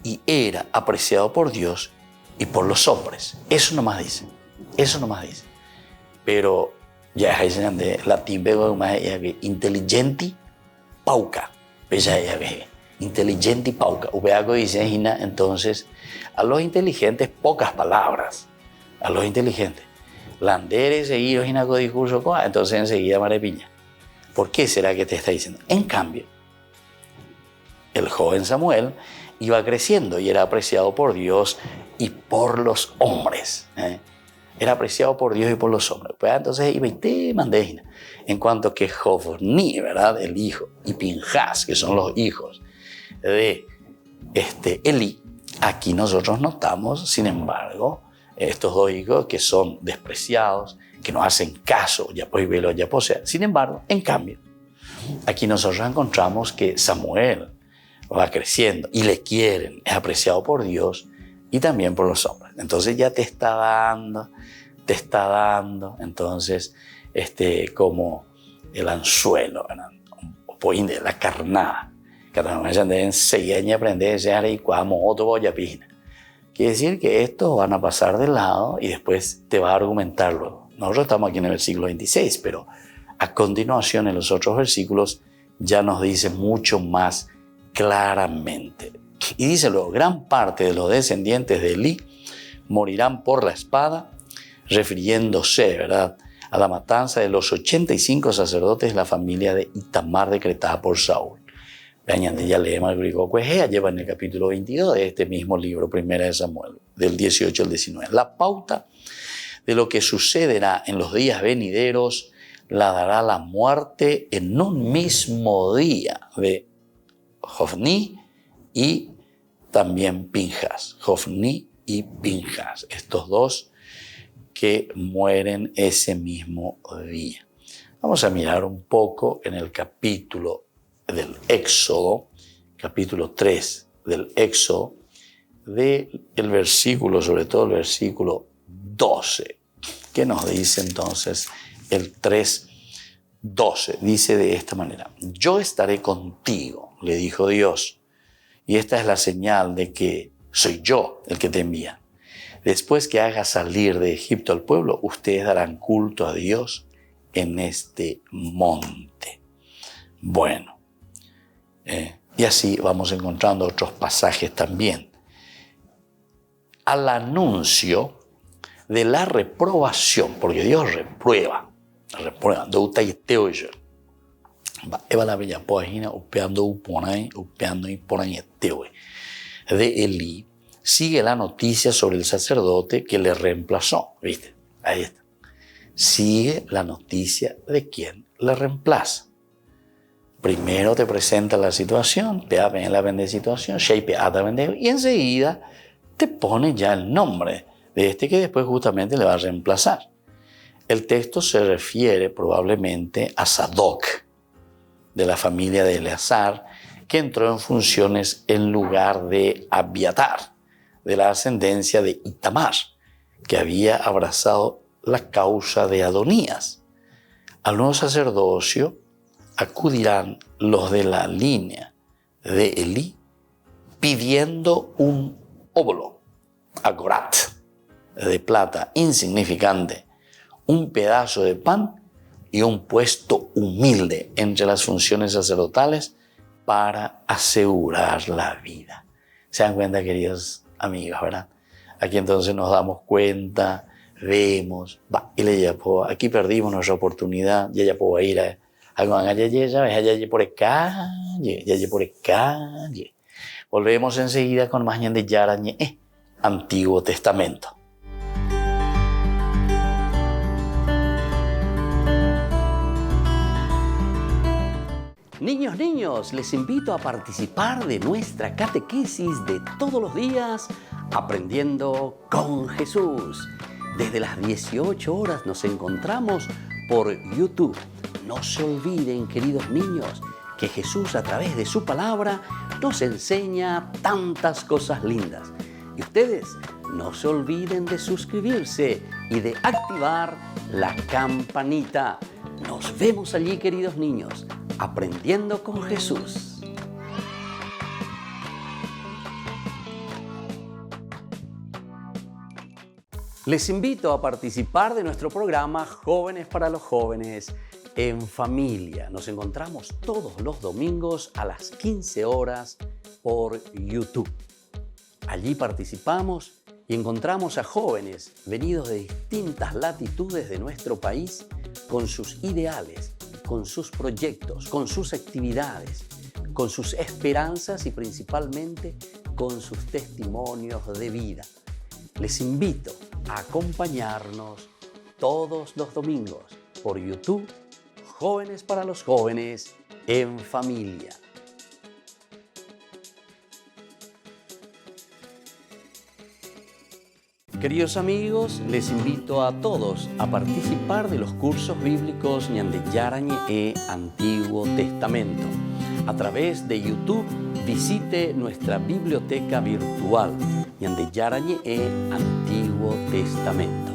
y era apreciado por Dios y por los hombres. Eso nomás dice. Pero ya es de latín, inteligenti pauca. Inteligenti pauca. Dice, entonces, a los inteligentes pocas palabras. A los inteligentes. Landeres seguidos en algo discurso, entonces enseguida marepiña. ¿Por qué será que te está diciendo? En cambio, el joven Samuel iba creciendo y era apreciado por Dios y por los hombres. Era apreciado por Dios y por los hombres. Pues entonces iba y te mandé. En cuanto que Jofni, ¿verdad? El hijo, y Pinjas, que son los hijos de Elí, aquí nosotros notamos, sin embargo, estos dos hijos que son despreciados, que no hacen caso, ya pues velo, ya posea. Sin embargo, en cambio, aquí nosotros encontramos que Samuel va creciendo y le quieren, es apreciado por Dios y también por los hombres. Entonces ya te está dando, entonces, como el anzuelo, de la carnada. Que enseguida aprender y cuando otro voy a pina. Quiere decir que estos van a pasar de lado y después te va a argumentar luego. Nosotros estamos aquí en el versículo 26, pero a continuación en los otros versículos ya nos dice mucho más claramente. Y dice luego, gran parte de los descendientes de Elí morirán por la espada, refiriéndose, ¿verdad?, a la matanza de los 85 sacerdotes de la familia de Itamar decretada por Saúl. Ya leemos el griego Cuejea, lleva en el capítulo 22 de este mismo libro, Primera de Samuel, del 18 al 19. La pauta de lo que sucederá en los días venideros la dará la muerte en un mismo día de Jofni y también Pinjas. Jofni y Pinjas, estos dos que mueren ese mismo día. Vamos a mirar un poco en el capítulo del Éxodo, capítulo 3 del Éxodo, del versículo, sobre todo el versículo 12. ¿Qué nos dice entonces el 3:12? Dice de esta manera, yo estaré contigo, le dijo Dios, y esta es la señal de que soy yo el que te envía. Después que haga salir de Egipto al pueblo, ustedes darán culto a Dios en este monte. Bueno, y así vamos encontrando otros pasajes también. Al anuncio de la reprobación, porque Dios reprueba, de Elí, sigue la noticia sobre el sacerdote que le reemplazó. ¿Viste? Ahí está. Sigue la noticia de quién le reemplaza. Primero te presenta la situación, y enseguida te pone ya el nombre de este que después justamente le va a reemplazar. El texto se refiere probablemente a Sadoc, de la familia de Eleazar, que entró en funciones en lugar de Abiatar, de la ascendencia de Itamar, que había abrazado la causa de Adonías. Al nuevo sacerdocio acudirán los de la línea de Elí pidiendo un óbolo, agorat, de plata insignificante, un pedazo de pan y un puesto humilde entre las funciones sacerdotales para asegurar la vida. ¿Se dan cuenta, queridos amigos, verdad? Aquí entonces nos damos cuenta, vemos, aquí perdimos nuestra oportunidad, ya puedo ir a por calle. Volvemos enseguida con más Ñan de Yara Ñe, Antiguo Testamento. Niños, les invito a participar de nuestra catequesis de todos los días, Aprendiendo con Jesús. Desde las 18 horas nos encontramos por YouTube. No se olviden, queridos niños, que Jesús a través de su palabra nos enseña tantas cosas lindas. Y ustedes no se olviden de suscribirse y de activar la campanita. Nos vemos allí, queridos niños, Aprendiendo con Jesús. Les invito a participar de nuestro programa Jóvenes para los Jóvenes en Familia. Nos encontramos todos los domingos a las 15 horas por YouTube. Allí participamos y encontramos a jóvenes venidos de distintas latitudes de nuestro país con sus ideales, con sus proyectos, con sus actividades, con sus esperanzas y principalmente con sus testimonios de vida. Les invito a acompañarnos todos los domingos por YouTube, Jóvenes para los Jóvenes en Familia. Queridos amigos, les invito a todos a participar de los cursos bíblicos Ñan de Yara Ñe Antiguo Testamento. A través de YouTube, visite nuestra biblioteca virtual Ñan de Yara Ñe Antiguo Testamento.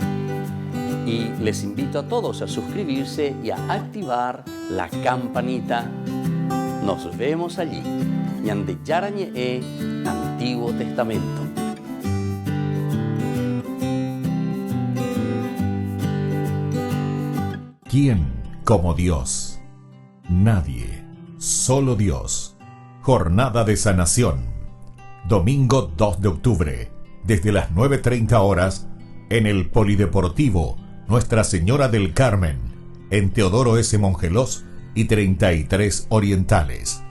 Y les invito a todos a suscribirse y a activar la campanita. Nos vemos allí. Ñan de Yara Ñe Antiguo Testamento. ¿Quién como Dios? Nadie, solo Dios. Jornada de Sanación. Domingo 2 de octubre, desde las 9:30 horas, en el Polideportivo Nuestra Señora del Carmen, en Teodoro S. Mongelós y 33 Orientales.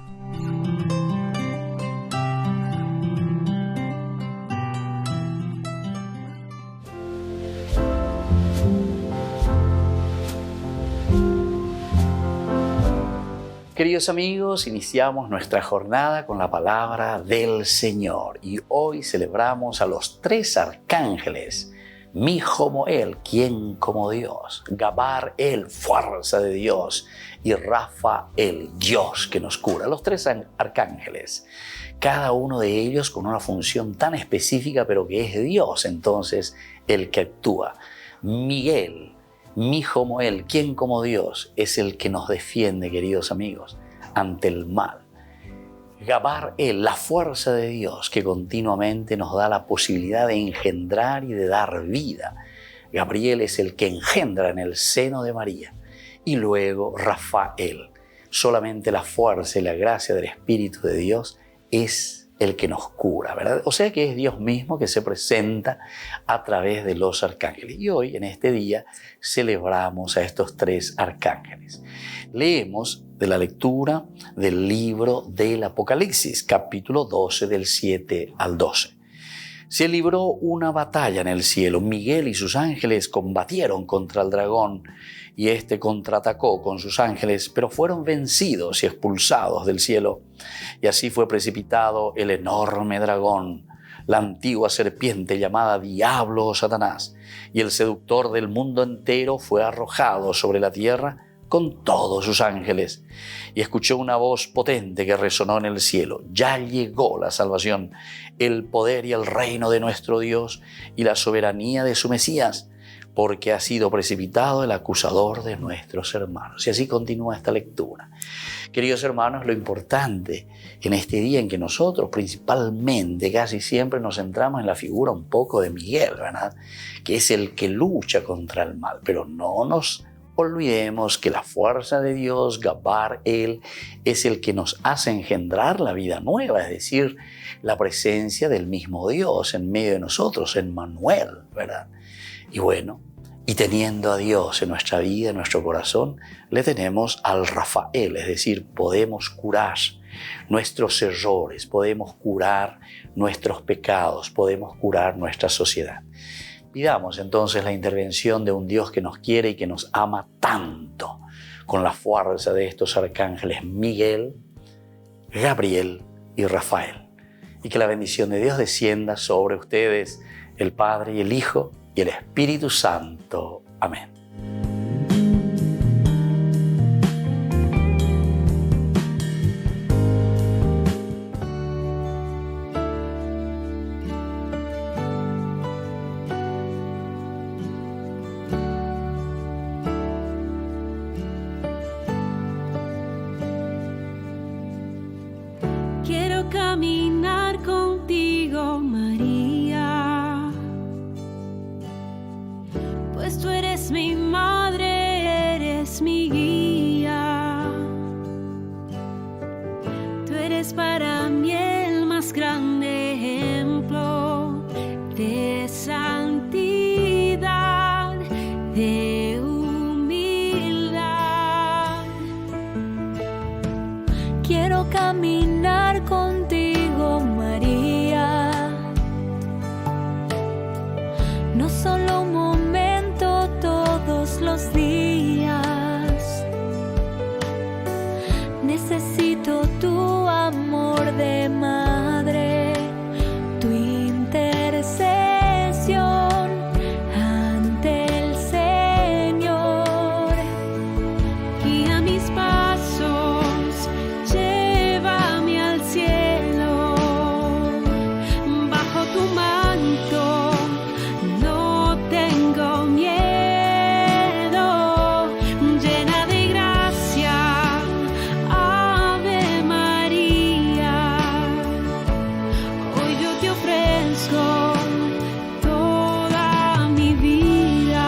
Queridos amigos, iniciamos nuestra jornada con la palabra del Señor y hoy celebramos a los 3 arcángeles. Mijomoel, quien como Dios, Gabar-el, fuerza de Dios, y Rafael, Dios que nos cura. Los 3 arcángeles, cada uno de ellos con una función tan específica, pero que es Dios entonces el que actúa. Miguel, Mijomoel, quien como Dios, es el que nos defiende, queridos amigos, ante el mal. Gabar-el, la fuerza de Dios que continuamente nos da la posibilidad de engendrar y de dar vida. Gabriel es el que engendra en el seno de María. Y luego Rafael, solamente la fuerza y la gracia del Espíritu de Dios es el que nos cura, ¿verdad? O sea que es Dios mismo que se presenta a través de los arcángeles. Y hoy, en este día, celebramos a estos 3 arcángeles. Leemos de la lectura del libro del Apocalipsis, capítulo 12, del 7 al 12. Se libró una batalla en el cielo. Miguel y sus ángeles combatieron contra el dragón y éste contraatacó con sus ángeles, pero fueron vencidos y expulsados del cielo. Y así fue precipitado el enorme dragón, la antigua serpiente llamada Diablo o Satanás, y el seductor del mundo entero fue arrojado sobre la tierra con todos sus ángeles. Y escuchó una voz potente que resonó en el cielo: ya llegó la salvación, el poder y el reino de nuestro Dios y la soberanía de su Mesías, porque ha sido precipitado el acusador de nuestros hermanos. Y así continúa esta lectura. Queridos hermanos, lo importante en este día en que nosotros principalmente casi siempre nos centramos en la figura un poco de Miguel, ¿verdad? Que es el que lucha contra el mal, pero no nos olvidemos que la fuerza de Dios, Gabar, Él, es el que nos hace engendrar la vida nueva, es decir, la presencia del mismo Dios en medio de nosotros, Emmanuel, ¿verdad? Y bueno, y teniendo a Dios en nuestra vida, en nuestro corazón, le tenemos al Rafael, es decir, podemos curar nuestros errores, podemos curar nuestros pecados, podemos curar nuestra sociedad. Pidamos entonces la intervención de un Dios que nos quiere y que nos ama tanto, con la fuerza de estos arcángeles Miguel, Gabriel y Rafael. Y que la bendición de Dios descienda sobre ustedes, el Padre y el Hijo y el Espíritu Santo. Amén. Quiero caminar contigo, María, pues tú eres mi madre, eres mi guía. Tú eres para mí el más grande ejemplo de santidad, de humildad. Quiero caminar contigo, María, no solo un momento, todos los días. Necesito tu amor de madre, tu intercesión ante el Señor. Guía mis pasos, llévame al cielo, bajo tu manto no tengo miedo, llena de gracia, Ave María. Hoy yo te ofrezco toda mi vida.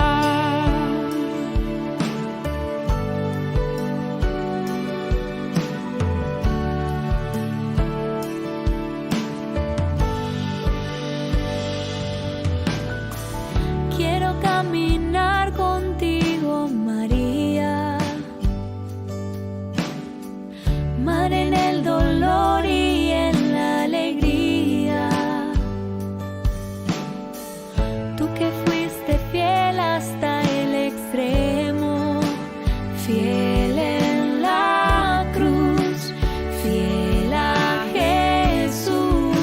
Quiero caminar contigo, María, Madre en el dolor y en la alegría. Tú que fuiste fiel hasta el extremo, fiel en la cruz, fiel a Jesús.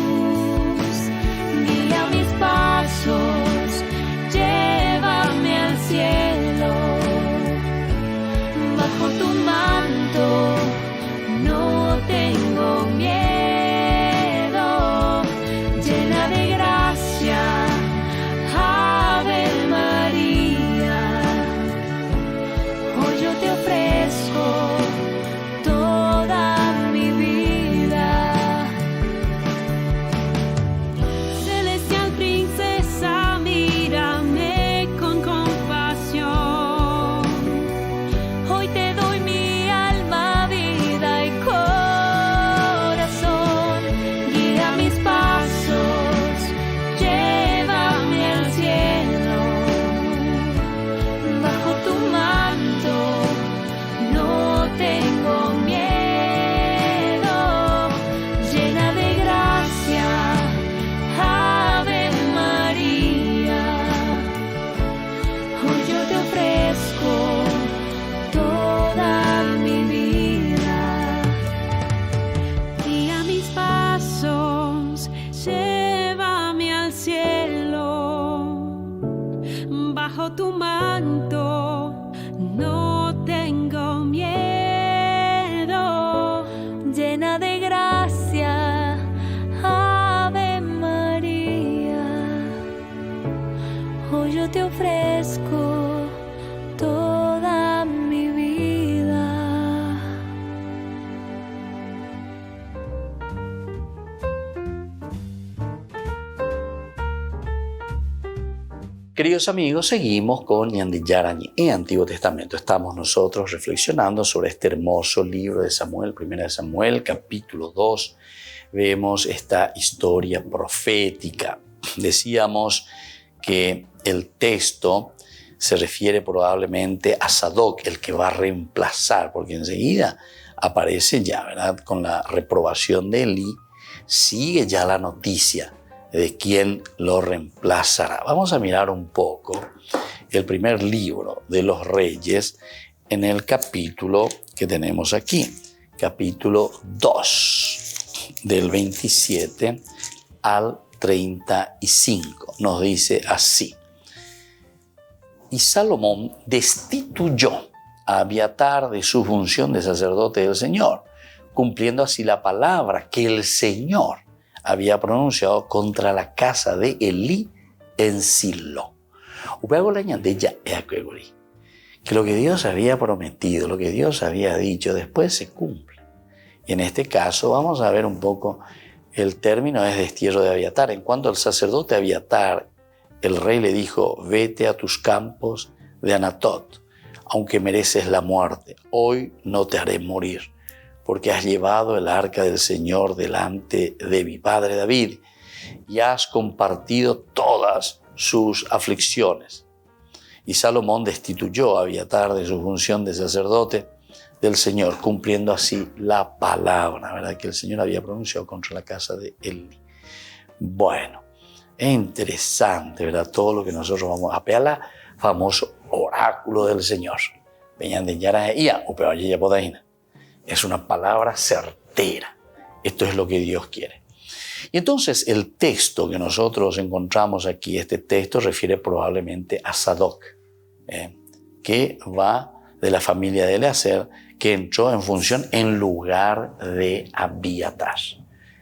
Guía mis pasos, llévame tu manto, no tengo miedo. Llena de gracia, Ave María, hoy yo te ofrezco toda mi vida. Queridos amigos, seguimos con Ñande Yara Ñe, Antiguo Testamento. Estamos nosotros reflexionando sobre este hermoso libro de Samuel, 1 Samuel, capítulo 2. Vemos esta historia profética. Decíamos que el texto se refiere probablemente a Sadoc, el que va a reemplazar, porque enseguida aparece ya, ¿verdad? Con la reprobación de Elí, sigue ya la noticia de quién lo reemplazará. Vamos a mirar un poco el primer libro de los Reyes en el capítulo que tenemos aquí, capítulo 2, del 27 al 35. Nos dice así: y Salomón destituyó a Abiatar de su función de sacerdote del Señor, cumpliendo así la palabra que el Señor había pronunciado contra la casa de Elí en Silo. Que lo que Dios había prometido, lo que Dios había dicho, después se cumple. Y en este caso vamos a ver un poco, el término es destierro de Abiatar. En cuanto al sacerdote Abiatar, el rey le dijo: vete a tus campos de Anatot, aunque mereces la muerte, hoy no te haré morir, porque has llevado el arca del Señor delante de mi padre David y has compartido todas sus aflicciones. Y Salomón destituyó a Abiatar de su función de sacerdote del Señor, cumpliendo así la palabra, ¿verdad?, que el Señor había pronunciado contra la casa de Elí. Bueno, es interesante, ¿verdad?, todo lo que nosotros vamos a pelar, famoso oráculo del Señor. Es una palabra certera. Esto es lo que Dios quiere. Y entonces el texto que nosotros encontramos aquí, este texto refiere probablemente a Sadoc, que va de la familia de Eleazar, que entró en función en lugar de Abiatar.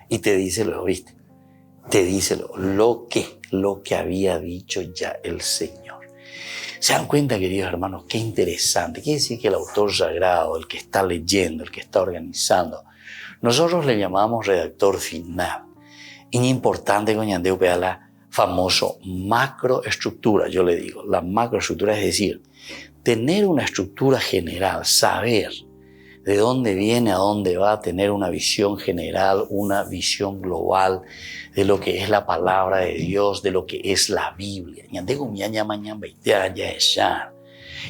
Y te dice, ¿lo viste? Te dice lo que había dicho ya el Señor. ¿Se dan cuenta, queridos hermanos? Qué interesante. Quiere decir que el autor sagrado, el que está leyendo, el que está organizando, nosotros le llamamos redactor final. Y es importante que la famoso macroestructura, yo le digo, la macroestructura, es decir, tener una estructura general, saber de dónde viene a dónde va, tener una visión general, una visión global de lo que es la palabra de Dios, de lo que es la Biblia.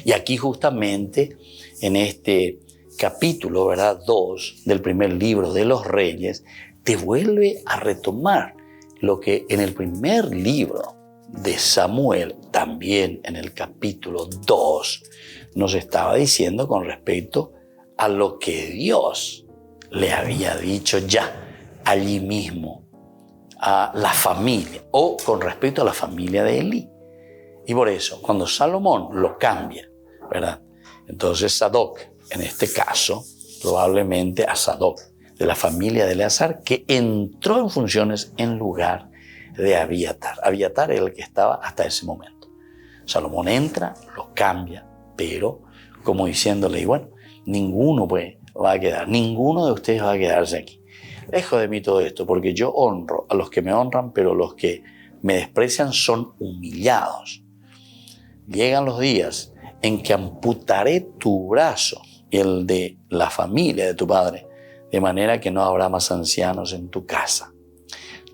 Y aquí justamente en este capítulo, ¿verdad?, 2 del primer libro de los Reyes, te vuelve a retomar lo que en el primer libro de Samuel, también en el capítulo 2, nos estaba diciendo con respecto a lo que Dios le había dicho ya allí mismo a la familia, o con respecto a la familia de Elí. Y por eso, cuando Salomón lo cambia, ¿verdad?, entonces Sadoc, en este caso, probablemente a Sadoc, de la familia de Eleazar, que entró en funciones en lugar de Abiatar. Abiatar era el que estaba hasta ese momento. Salomón entra, lo cambia, pero como diciéndole, y bueno, ninguno va a quedar, ninguno de ustedes va a quedarse aquí. Lejos de mí todo esto, porque yo honro a los que me honran, pero los que me desprecian son humillados. Llegan los días en que amputaré tu brazo y el de la familia de tu padre, de manera que no habrá más ancianos en tu casa.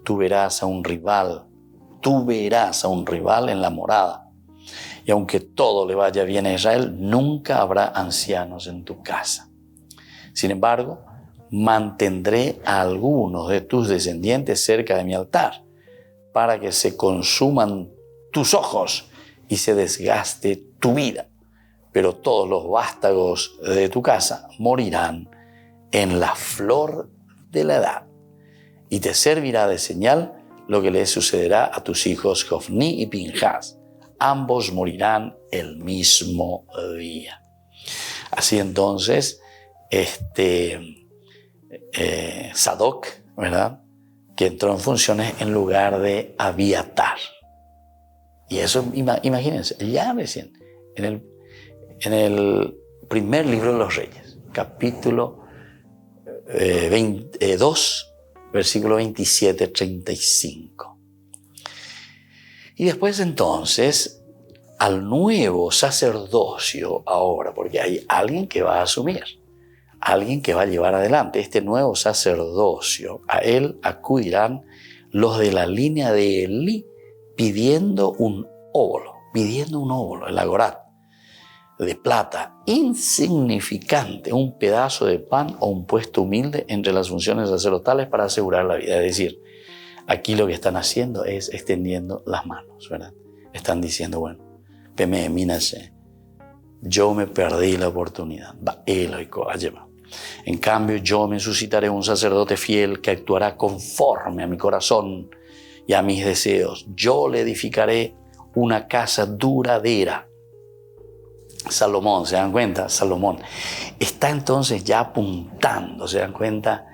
Tú verás a un rival en la morada. Y aunque todo le vaya bien a Israel, nunca habrá ancianos en tu casa. Sin embargo, mantendré a algunos de tus descendientes cerca de mi altar, para que se consuman tus ojos y se desgaste tu vida. Pero todos los vástagos de tu casa morirán en la flor de la edad. Y te servirá de señal lo que le sucederá a tus hijos Jofni y Pinjas, ambos morirán el mismo día. Así entonces, Sadoc, ¿verdad?, que entró en funciones en lugar de Abiatar. Y eso, imagínense, ya recién, en el primer libro de los Reyes, capítulo 2, versículo 27-35. Y después entonces, al nuevo sacerdocio ahora, porque hay alguien que va a asumir, alguien que va a llevar adelante este nuevo sacerdocio. A él acudirán los de la línea de Elí pidiendo un óbolo, el agorat de plata insignificante, un pedazo de pan o un puesto humilde entre las funciones sacerdotales para asegurar la vida. Es decir, aquí lo que están haciendo es extendiendo las manos, ¿verdad? Están diciendo, bueno, mínase, yo me perdí la oportunidad. En cambio, yo me suscitaré un sacerdote fiel que actuará conforme a mi corazón y a mis deseos. Yo le edificaré una casa duradera. Salomón, ¿se dan cuenta? Salomón está entonces ya apuntando, ¿se dan cuenta?,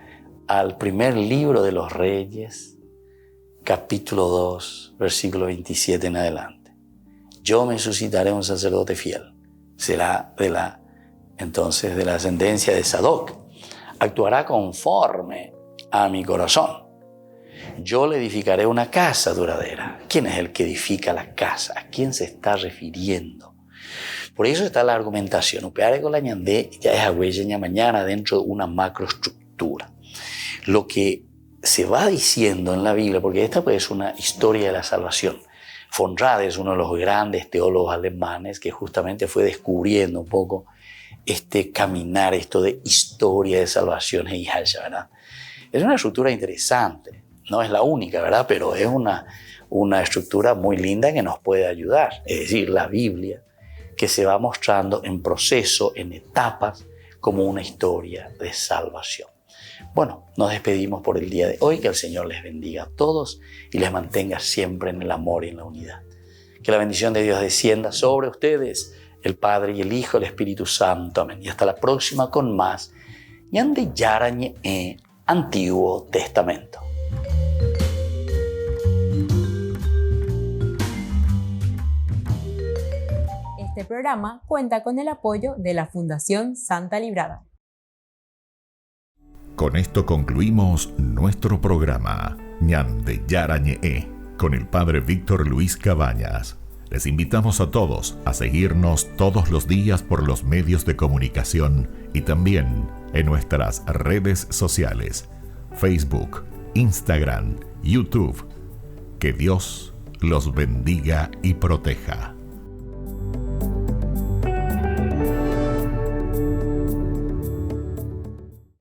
al primer libro de los Reyes, capítulo 2, versículo 27 en adelante. Yo me suscitaré un sacerdote fiel. Será de la ascendencia de Sadoc. Actuará conforme a mi corazón. Yo le edificaré una casa duradera. ¿Quién es el que edifica la casa? ¿A quién se está refiriendo? Por eso está la argumentación. Upeare con la ñandé ya es agüeña mañana dentro de una macroestructura. Lo que se va diciendo en la Biblia, porque esta pues es una historia de la salvación. Von Rade es uno de los grandes teólogos alemanes que justamente fue descubriendo un poco este caminar, esto de historia de salvación, ¿verdad? Es una estructura interesante, no es la única, ¿verdad? Pero es una estructura muy linda que nos puede ayudar. Es decir, la Biblia que se va mostrando en proceso, en etapas, como una historia de salvación. Bueno, nos despedimos por el día de hoy. Que el Señor les bendiga a todos y les mantenga siempre en el amor y en la unidad. Que la bendición de Dios descienda sobre ustedes, el Padre y el Hijo, el Espíritu Santo. Amén. Y hasta la próxima con más Ñande Yarañe Antiguo Testamento. Este programa cuenta con el apoyo de la Fundación Santa Librada. Con esto concluimos nuestro programa Ñande Yarañe con el Padre Víctor Luis Cabañas. Les invitamos a todos a seguirnos todos los días por los medios de comunicación y también en nuestras redes sociales, Facebook, Instagram, YouTube. Que Dios los bendiga y proteja.